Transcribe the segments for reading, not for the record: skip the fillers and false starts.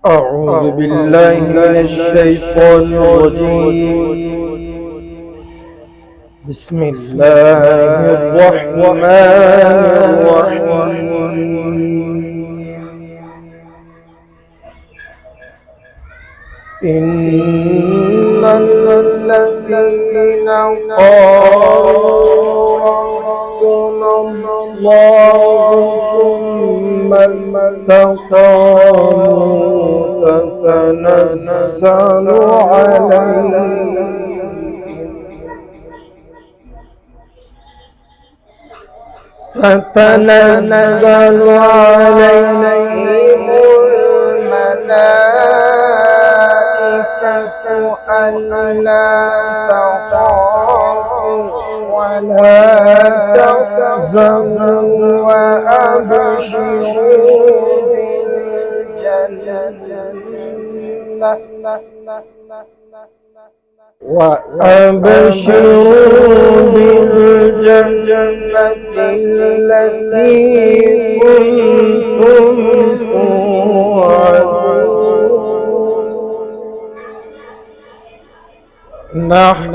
أعوذ بالله من الشيطان الرجيم. بسم الله الرحمن الرحيم. إن الذين قالوا ربنا الله ثم استقاموا تتنزل عليهم الملائكة ألا تخافوا ولا تحزنوا وأبشروا بالجنة التي كنتم توعدون. نحن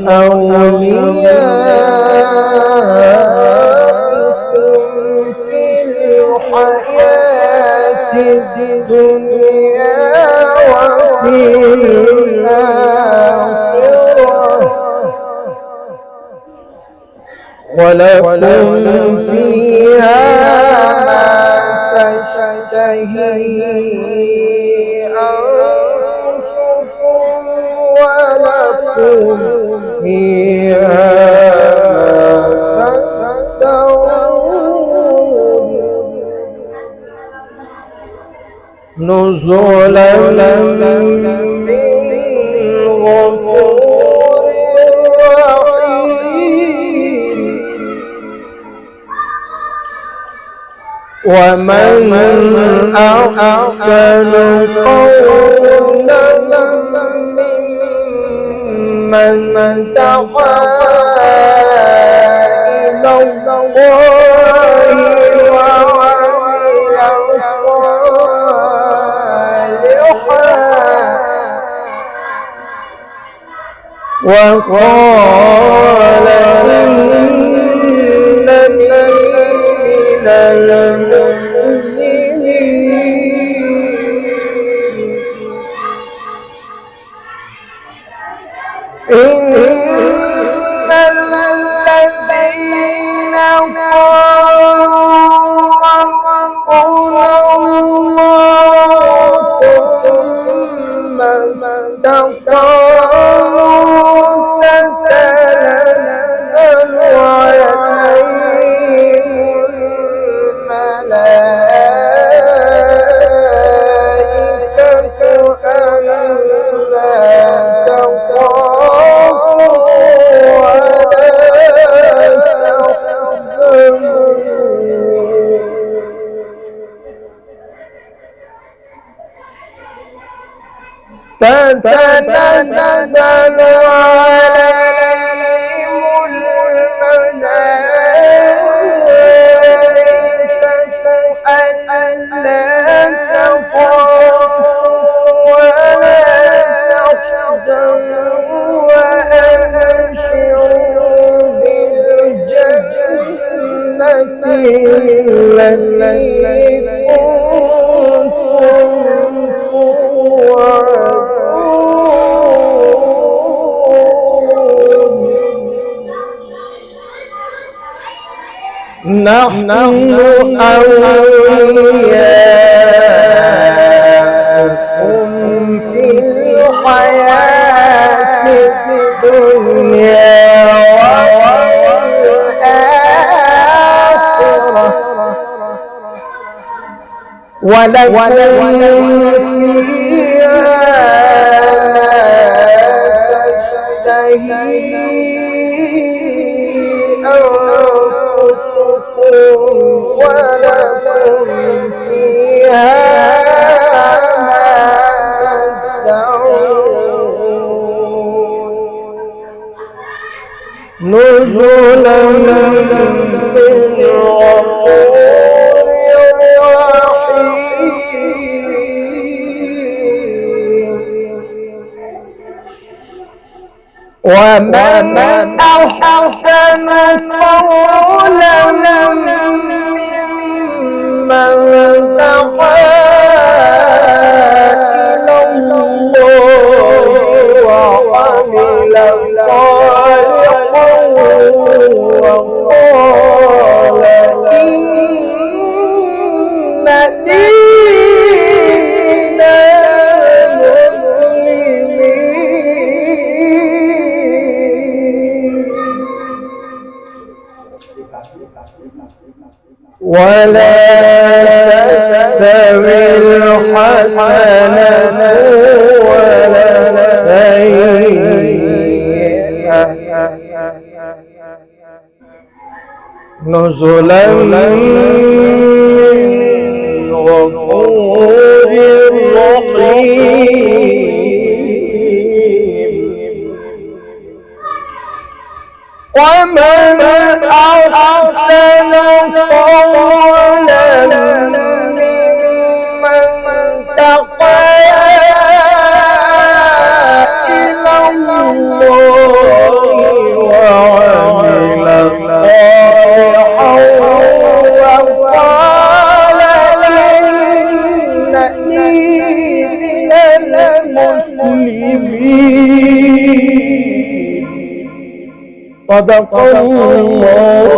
أولياؤكم في الحياة الدنيا وفي الآخرة ولكم فيها ما تشتهي أنفسكم ولكم فيها ما تدعون نزلا من غفور رحيم. ومن أحسن قولا ممن دعا إلى الله وعمل صالحا وقال إنني من المسلمين. إن الذين قالوا ربنا الله ثم استقاموا تتنزل عليهم الملائكة ألا تخافوا ولا تحزنوا تتنزل عليهم الملائكة ألا تخافوا ولا تحزنوا وأبشروا بالجنة التي نحن أولياؤكم في الحياة الدنيا والآخرة ولكم فيها ما تشتهي ولكم فيها ما تدعون نزلا من غفور رحيم. ومن أحسن قولا ممن دعا إلى الله وعمل صالحا وقال إنني من المسلمين ولا تستوي الحسنة ولا السيئة نزلا من غفور رحيم ومن أحسن قولا ممن دعا إلى الله وعمل صالحا وقال إنني من المسلمين صدق الله